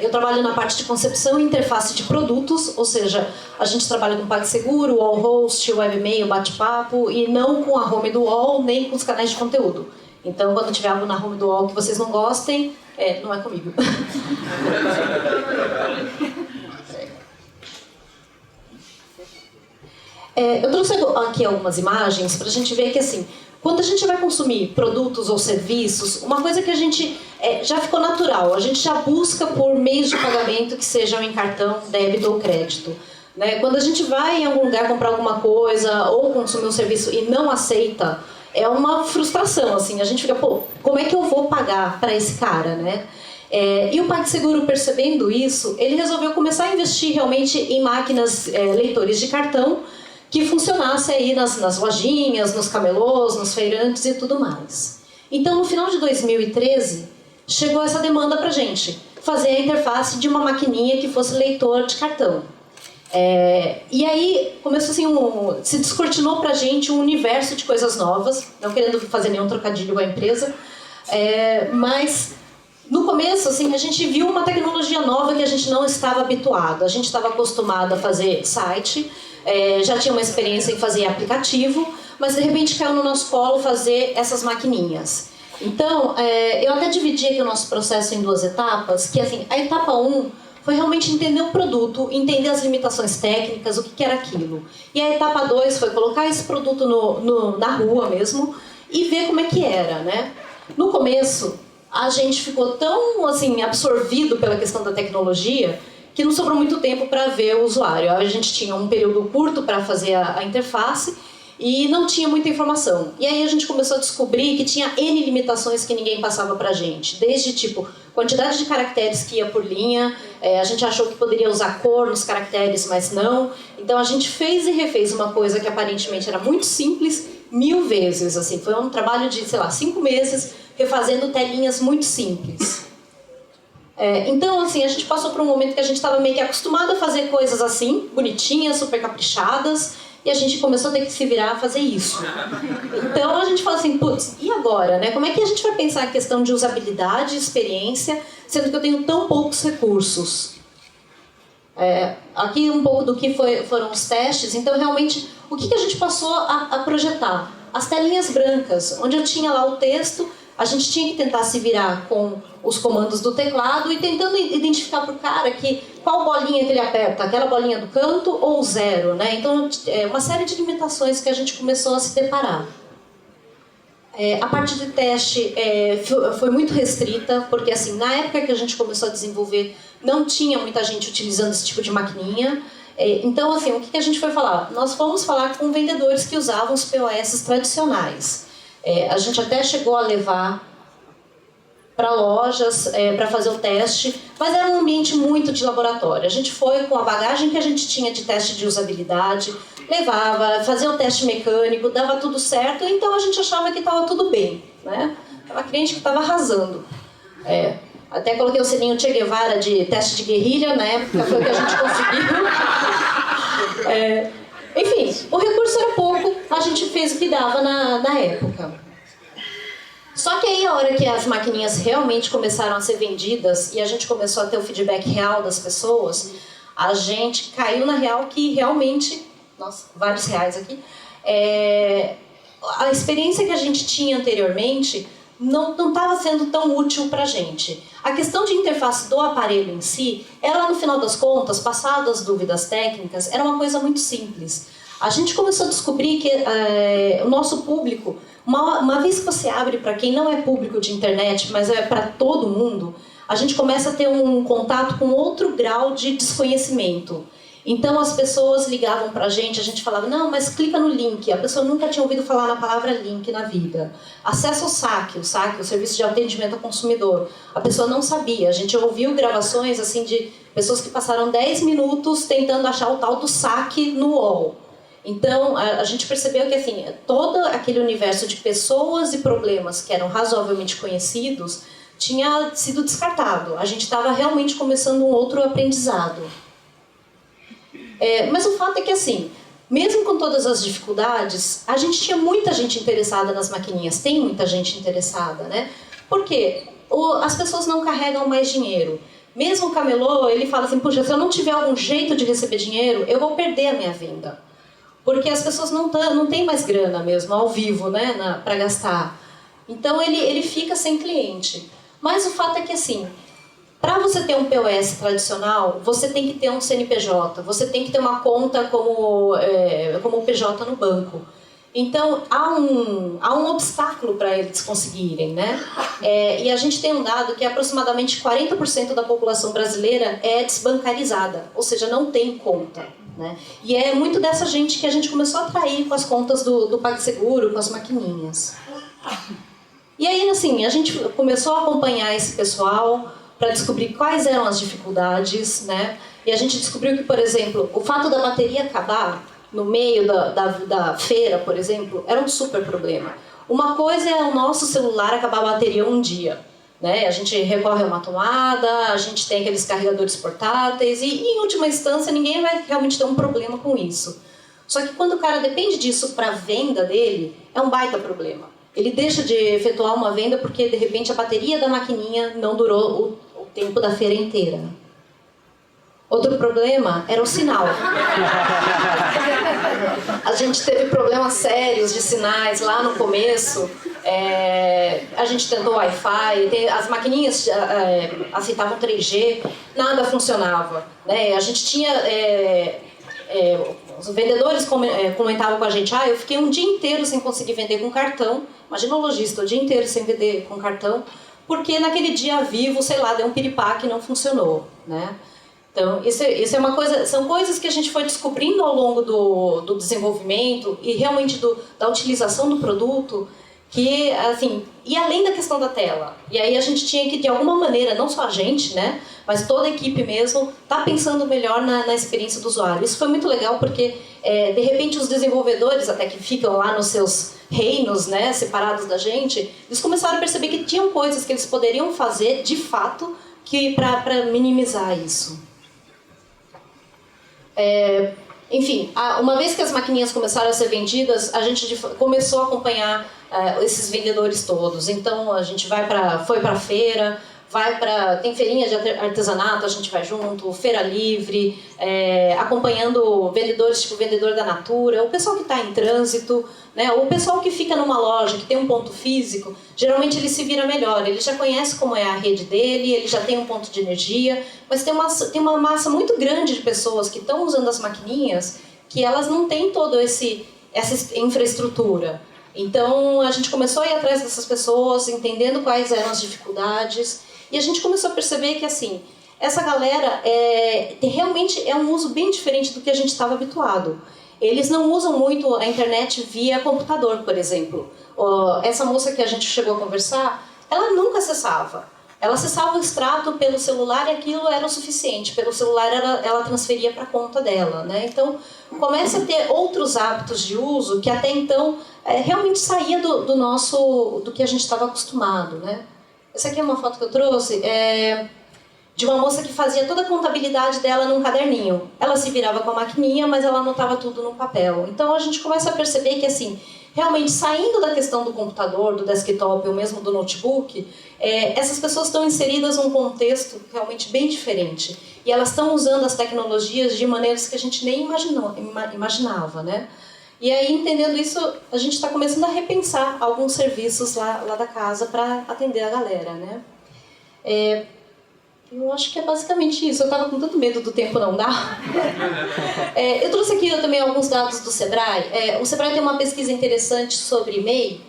eu trabalho na parte de concepção e interface de produtos, ou seja, a gente trabalha com PagSeguro, Wallhost, Webmail, Bate-Papo, e não com a home do Wall, nem com os canais de conteúdo. Então, quando tiver algo na home do Wall que vocês não gostem, não é comigo. Eu trouxe aqui algumas imagens para a gente ver que, assim, quando a gente vai consumir produtos ou serviços, uma coisa que a gente já ficou natural, a gente já busca por meios de pagamento que sejam em cartão, débito ou crédito. Né? Quando a gente vai em algum lugar comprar alguma coisa ou consumir um serviço e não aceita, é uma frustração, assim, a gente fica, pô, como é que eu vou pagar para esse cara, né? E o PagSeguro, percebendo isso, ele resolveu começar a investir realmente em máquinas leitores de cartão que funcionasse aí nas lojinhas, nos camelôs, nos feirantes e tudo mais. Então, no final de 2013, chegou essa demanda pra gente, fazer a interface de uma maquininha que fosse leitor de cartão. E aí, começou assim, se descortinou pra gente um universo de coisas novas, não querendo fazer nenhum trocadilho com a empresa, mas no começo, assim, a gente viu uma tecnologia nova que a gente não estava habituado. A gente estava acostumado a fazer site, já tinha uma experiência em fazer aplicativo, mas de repente caiu no nosso colo fazer essas maquininhas. Então, eu até dividi aqui o nosso processo em duas etapas, que assim, a etapa 1 foi realmente entender o produto, entender as limitações técnicas, o que era aquilo. E a etapa 2 foi colocar esse produto na rua mesmo e ver como é que era, né? No começo, a gente ficou tão assim, absorvido pela questão da tecnologia que não sobrou muito tempo para ver o usuário. A gente tinha um período curto para fazer a interface e não tinha muita informação. E aí a gente começou a descobrir que tinha N limitações que ninguém passava para a gente. Desde, tipo, quantidade de caracteres que ia por linha, a gente achou que poderia usar cor nos caracteres, mas não. Então a gente fez e refez uma coisa que aparentemente era muito simples 1000 vezes. Assim. Foi um trabalho de, sei lá, 5 meses, refazendo telinhas muito simples. Então, assim, a gente passou por um momento que a gente estava meio que acostumado a fazer coisas assim, bonitinhas, super caprichadas, e a gente começou a ter que se virar a fazer isso. Então a gente fala assim, putz, e agora, né? Como é que a gente vai pensar a questão de usabilidade, experiência, sendo que eu tenho tão poucos recursos? Aqui um pouco do que foram os testes. Então, realmente, o que a gente passou a projetar? As telinhas brancas, onde eu tinha lá o texto, a gente tinha que tentar se virar com os comandos do teclado e tentando identificar para o cara qual bolinha que ele aperta, aquela bolinha do canto ou o 0, né? Então, uma série de limitações que a gente começou a se deparar. A parte de teste foi muito restrita, porque assim, na época que a gente começou a desenvolver, não tinha muita gente utilizando esse tipo de maquininha. Então, assim, o que a gente foi falar? Nós fomos falar com vendedores que usavam os POS tradicionais. A gente até chegou a levar para lojas para fazer o teste, mas era um ambiente muito de laboratório. A gente foi com a bagagem que a gente tinha de teste de usabilidade, levava, fazia o teste mecânico, dava tudo certo, então a gente achava que estava tudo bem, né? Estava crente que estava arrasando. Até coloquei o selinho Che Guevara de teste de guerrilha, na época foi o que a gente conseguiu. Enfim, o recurso era pouco, a gente fez o que dava na época. Só que aí, a hora que as maquininhas realmente começaram a ser vendidas e a gente começou a ter o feedback real das pessoas, a gente caiu na real que realmente, nossa, vários reais aqui, a experiência que a gente tinha anteriormente não estava sendo tão útil para a gente. A questão de interface do aparelho em si, ela no final das contas, passado as dúvidas técnicas, era uma coisa muito simples. A gente começou a descobrir que o nosso público, uma vez que você abre para quem não é público de internet, mas é para todo mundo, a gente começa a ter um contato com outro grau de desconhecimento. Então as pessoas ligavam para a gente falava, não, mas clica no link. A pessoa nunca tinha ouvido falar na palavra link na vida. Acessa o SAC, o Serviço de Atendimento ao Consumidor. A pessoa não sabia. A gente ouviu gravações assim, de pessoas que passaram 10 minutos tentando achar o tal do SAC no UOL. Então, a gente percebeu que assim, todo aquele universo de pessoas e problemas que eram razoavelmente conhecidos tinha sido descartado. A gente estava realmente começando um outro aprendizado. Mas o fato é que, assim, mesmo com todas as dificuldades, a gente tinha muita gente interessada nas maquininhas, tem muita gente interessada, né? Por quê? As pessoas não carregam mais dinheiro. Mesmo o camelô, ele fala assim, puxa, se eu não tiver algum jeito de receber dinheiro, eu vou perder a minha venda. Porque as pessoas não têm mais grana mesmo, ao vivo, né, para gastar. Então, ele fica sem cliente. Mas o fato é que, assim, para você ter um POS tradicional, você tem que ter um CNPJ, você tem que ter uma conta como PJ no banco. Então, há um obstáculo para eles conseguirem, né? E a gente tem um dado que aproximadamente 40% da população brasileira é desbancarizada, ou seja, não tem conta, né? E é muito dessa gente que a gente começou a atrair com as contas do PagSeguro, com as maquininhas. E aí, assim, a gente começou a acompanhar esse pessoal para descobrir quais eram as dificuldades, né? E a gente descobriu que, por exemplo, o fato da bateria acabar no meio da feira, por exemplo, era um super problema. Uma coisa é o nosso celular acabar a bateria um dia, né? A gente recorre a uma tomada, a gente tem aqueles carregadores portáteis e, em última instância, ninguém vai realmente ter um problema com isso. Só que quando o cara depende disso para a venda dele, é um baita problema. Ele deixa de efetuar uma venda porque, de repente, a bateria da maquininha não durou o tempo da feira inteira. Outro problema era o sinal. A gente teve problemas sérios de sinais lá no começo. A gente tentou Wi-Fi, as maquininhas aceitavam 3G, nada funcionava, né? A gente tinha... os vendedores comentavam com a gente, eu fiquei um dia inteiro sem conseguir vender com cartão. Imagina o lojista, o dia inteiro sem vender com cartão, porque naquele dia Vivo, sei lá, deu um piripaque e não funcionou, né? Então, isso é uma coisa, são coisas que a gente foi descobrindo ao longo do desenvolvimento e realmente da utilização do produto, que, assim, e além da questão da tela. E aí a gente tinha que, de alguma maneira, não só a gente, né, mas toda a equipe mesmo, tá pensando melhor na experiência do usuário. Isso foi muito legal porque, de repente, os desenvolvedores, até que ficam lá nos seus reinos, né, separados da gente, eles começaram a perceber que tinham coisas que eles poderiam fazer, de fato, para minimizar isso. Enfim, uma vez que as maquininhas começaram a ser vendidas, a gente começou a acompanhar esses vendedores todos. Então, a gente foi para a feira, tem feirinha de artesanato, a gente vai junto, feira livre, acompanhando vendedores, tipo vendedor da Natura, o pessoal que está em trânsito, né? O pessoal que fica numa loja, que tem um ponto físico, geralmente ele se vira melhor, ele já conhece como é a rede dele, ele já tem um ponto de energia, mas tem uma massa muito grande de pessoas que estão usando as maquininhas que elas não têm toda essa infraestrutura. Então, a gente começou a ir atrás dessas pessoas, entendendo quais eram as dificuldades, e a gente começou a perceber que, assim, essa galera realmente é um uso bem diferente do que a gente estava habituado. Eles não usam muito a internet via computador, por exemplo. Essa moça que a gente chegou a conversar, ela nunca acessava. Ela acessava o extrato pelo celular e aquilo era o suficiente. Pelo celular ela transferia para a conta dela, né? Então, começa a ter outros hábitos de uso que até então realmente saía do que a gente estava acostumado, né? Essa aqui é uma foto que eu trouxe, de uma moça que fazia toda a contabilidade dela num caderninho. Ela se virava com a maquininha, mas ela anotava tudo no papel. Então, a gente começa a perceber que, assim, realmente saindo da questão do computador, do desktop ou mesmo do notebook, essas pessoas estão inseridas num contexto realmente bem diferente. E elas estão usando as tecnologias de maneiras que a gente nem imaginava, né? E aí, entendendo isso, a gente está começando a repensar alguns serviços lá da casa para atender a galera, né? Eu acho que é basicamente isso. Eu estava com tanto medo do tempo não dar. Eu trouxe aqui também alguns dados do Sebrae. O Sebrae tem uma pesquisa interessante sobre MEI,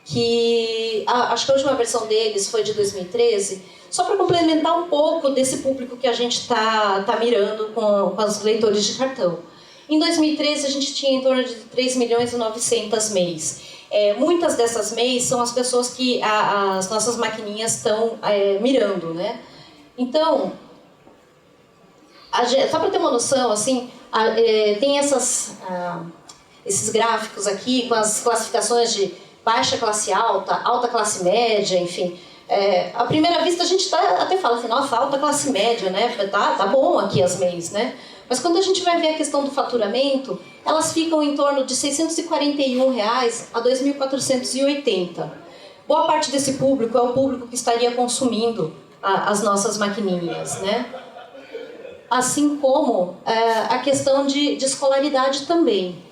que acho que a última versão deles foi de 2013, só para complementar um pouco desse público que a gente está mirando com os leitores de cartão. Em 2013, a gente tinha em torno de 3.900.000 MEIs. Muitas dessas MEIs são as pessoas que as nossas maquininhas estão mirando, né? Então, só para ter uma noção, assim, tem esses gráficos aqui com as classificações de baixa classe alta, alta classe média, enfim. À primeira vista a gente até fala assim, nossa, alta classe média, né? Tá bom aqui as MEIs, né? Mas quando a gente vai ver a questão do faturamento, elas ficam em torno de R$ 641 a R$ 2.480. Boa parte desse público é o público que estaria consumindo as nossas maquininhas, né? Assim como a questão de escolaridade também.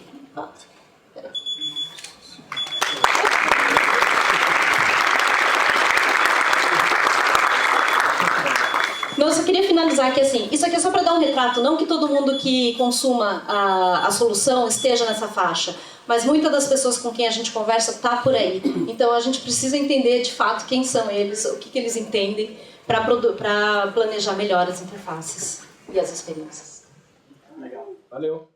Não, eu só queria finalizar que assim, isso aqui é só para dar um retrato, não que todo mundo que consuma a solução esteja nessa faixa, mas muitas das pessoas com quem a gente conversa tá por aí. Então a gente precisa entender de fato quem são eles, o que eles entendem para planejar melhor as interfaces e as experiências. Legal. Valeu.